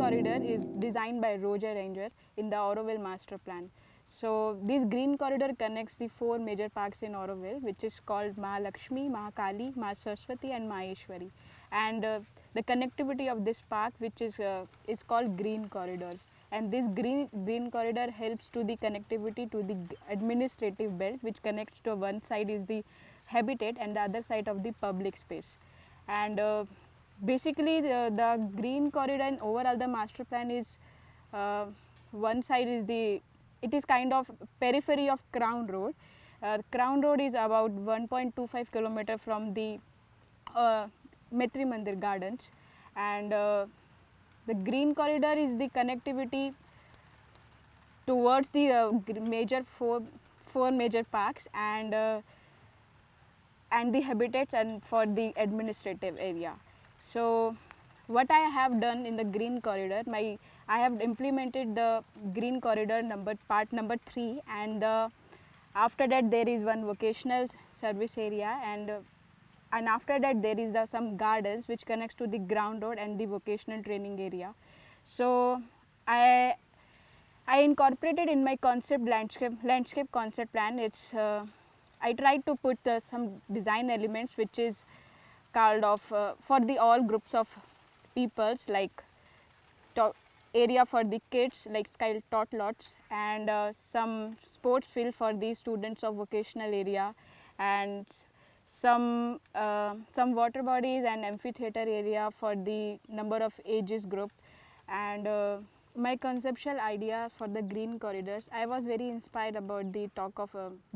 corridor is designed by Roger Ranger in the Auroville master plan. So this green corridor connects the 4 major parks in Auroville, which is called Mahalakshmi, Mahakali, Mahasaraswati and Maheshwari. And the connectivity of this park, which is called green corridors. And this green corridor helps to the connectivity to the administrative belt, which connects to one side is the habitat and the other side of the public space. And basically the green corridor and overall the master plan is one side is it is kind of periphery of Crown Road. Crown Road is about 1.25 kilometer from the Metri Mandir Gardens, and the green corridor is the connectivity towards the major four major parks and the habitats and for the administrative area. So what I have done in the green corridor, I have implemented the green corridor part number 3, and after that there is one vocational service area, and after that there is some gardens which connects to the ground road and the vocational training area. So I incorporated in my concept landscape concept plan. I tried to put some design elements which is called of for the all groups of peoples, like area for the kids like child tot lots, and some sports field for the students of vocational area, and some water bodies and amphitheater area for the number of ages group. And my conceptual idea for the green corridors, I was very inspired about the talk of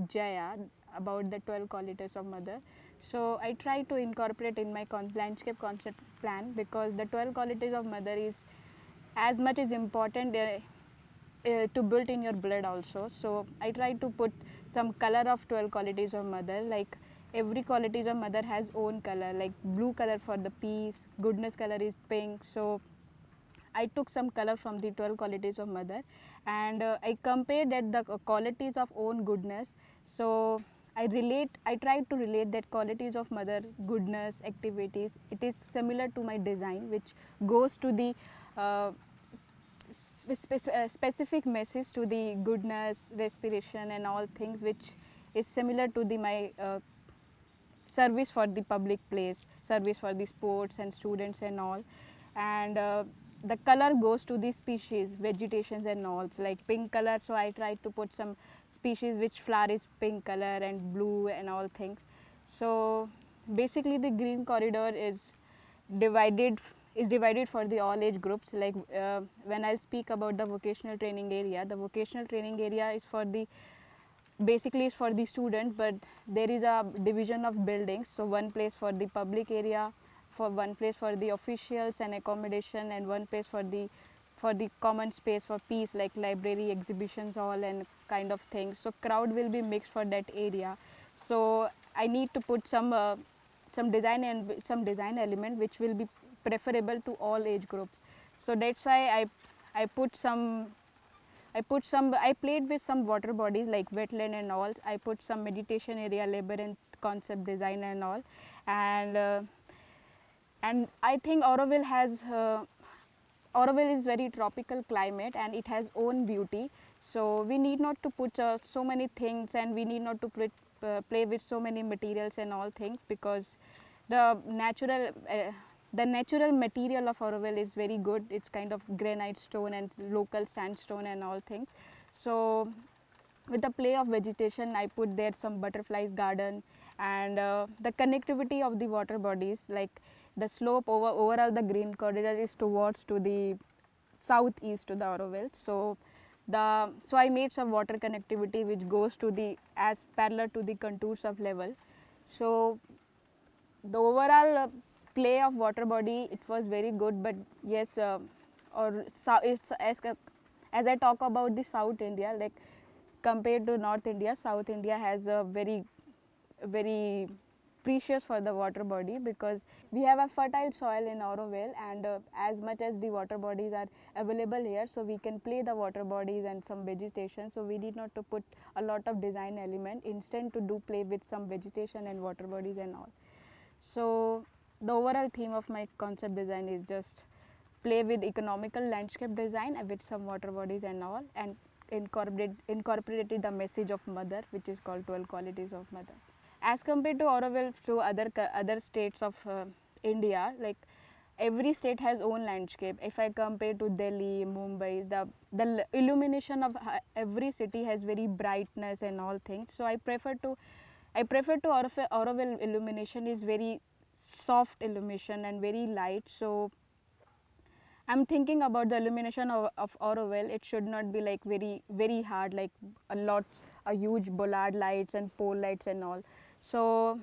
Jaya about the 12 qualities of mother. So I try to incorporate in my landscape concept plan, because the 12 qualities of mother is as much as important to build in your blood also. So I try to put some color of 12 qualities of mother, like every qualities of mother has own color, like blue color for the peace, goodness color is pink. So I took some color from the 12 qualities of mother, and I compared that the qualities of own goodness. So I tried to relate that qualities of mother goodness activities. It is similar to my design, which goes to the specific message to the goodness, respiration and all things, which is similar to the my service for the public place, service for the sports and students and all. And the color goes to the species, vegetations and all, so like pink color. So I tried to put some species which flower is pink color and blue and all things. So basically the green corridor is divided for the all age groups. Like when I speak about the vocational training area, the vocational training area is for the basically is for the student, but there is a division of buildings. So one place for the public area, for one place for the officials and accommodation, and one place for the common space for peace, like library, exhibitions, all and kind of things. So crowd will be mixed for that area. So I need to put some design and some design element which will be preferable to all age groups. So that's why I played with some water bodies like wetland and all. I put some meditation area, labyrinth concept design and all. And I think Auroville is very tropical climate and it has own beauty. So we need not to put so many things, and we need not to play with so many materials and all things, because the natural material of Auroville is very good. It's kind of granite stone and local sandstone and all things. So with the play of vegetation, I put there some butterflies garden, and the connectivity of the water bodies, like the slope overall the green corridor is towards to the southeast to the Auroville. So I made some water connectivity which goes to the as parallel to the contours of level. So the overall play of water body, it was very good. But yes, it's as I talk about the South India, like compared to North India, South India has a very precious for the water body, because we have a fertile soil in Auroville, and as much as the water bodies are available here, so we can play the water bodies and some vegetation. So we need not to put a lot of design element, instead to do play with some vegetation and water bodies and all. So the overall theme of my concept design is just play with economical landscape design with some water bodies and all, and incorporated the message of mother, which is called 12 qualities of mother. As compared to Auroville to other states of India, like every state has own landscape. If I compare to Delhi, Mumbai, the illumination of every city has very brightness and all things. So I prefer to Auroville illumination is very soft illumination and very light. So I'm thinking about the illumination of Auroville. It should not be like very hard, like a huge bollard lights and pole lights and all. So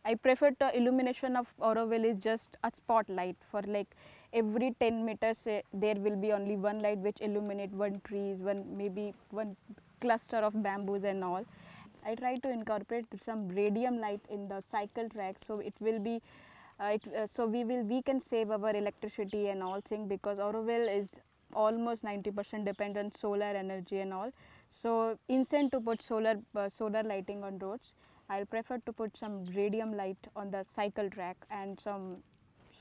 I prefer the illumination of Auroville is just a spotlight for like every 10 meters there will be only one light which illuminate one trees, maybe one cluster of bamboos and all. I try to incorporate some radium light in the cycle track, so it will be so we can save our electricity and all thing, because Auroville is almost 90% dependent on solar energy and all. So instead to put solar lighting on roads, I'll prefer to put some radium light on the cycle track and some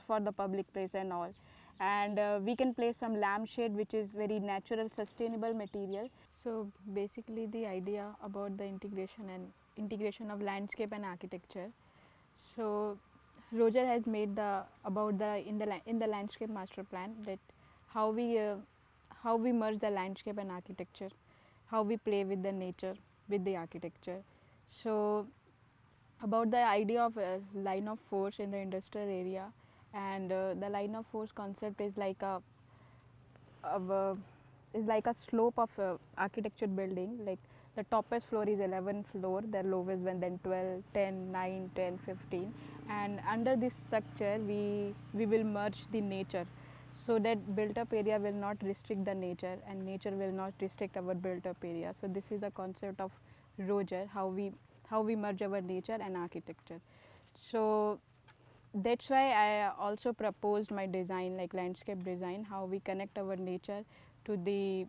for the public place and all. And we can place some lampshade, which is very natural sustainable material. So basically the idea about the integration of landscape and architecture. So Roger has made the about the in the landscape master plan, that how we uh, how we merge the landscape and architecture, how we play with the nature with the architecture. So about the idea of line of force in the industrial area, and the line of force concept is like a is like a slope of architecture building. Like the toppest floor is 11th floor, the lowest one then 12, 10, 9, 10, 15, and under this structure we will merge the nature, so that built up area will not restrict the nature and nature will not restrict our built up area. So this is the concept of Roger, how we merge our nature and architecture. So that's why I also proposed my design, like landscape design, how we connect our nature to the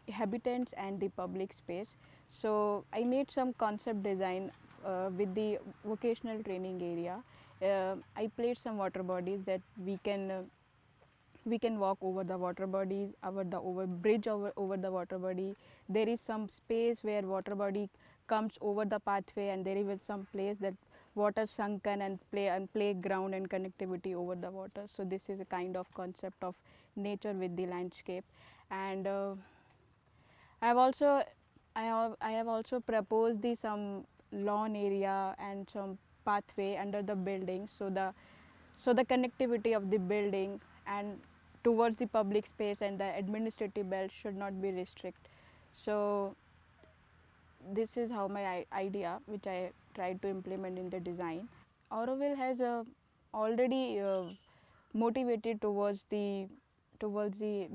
habitants and the public space. So I made some concept design with the vocational training area. I placed some water bodies that we can walk over the water bodies, over the bridge over the water body. There is some space where water body comes over the pathway, and there is some place that water sunken and playground and connectivity over the water. So this is a kind of concept of nature with the landscape. And I have also I have also proposed the some lawn area and some pathway under the building, so the connectivity of the building and towards the public space and the administrative belt should not be restricted. So this is how my idea, which I tried to implement in the design. Auroville has already motivated towards the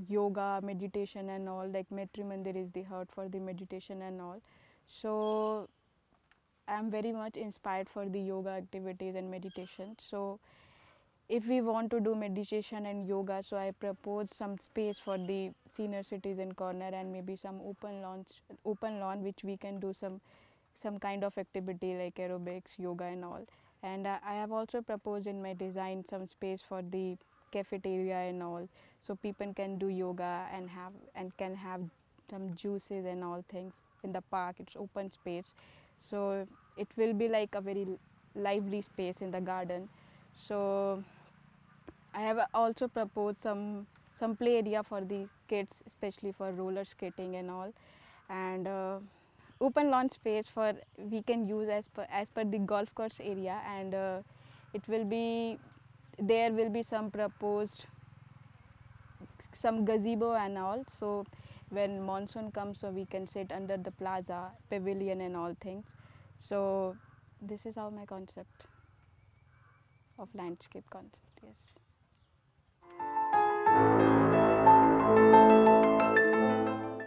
yoga, meditation and all. Like Maitri Mandir is the heart for the meditation and all. So I am very much inspired for the yoga activities and meditation. So if we want to do meditation and yoga, so I propose some space for the senior citizen corner and maybe some open lawn which we can do some kind of activity like aerobics, yoga and all. And I have also proposed in my design some space for the cafeteria and all, so people can do yoga and can have some juices and all things in the park. It's open space, so it will be like a very lively space in the garden. So I have also proposed some play area for the kids, especially for roller skating and all, and open lawn space for we can use as per the golf course area. And it will be there will be some proposed some gazebo and all. So when monsoon comes, so we can sit under the plaza pavilion and all things. So this is how my concept of landscape concept. Yes.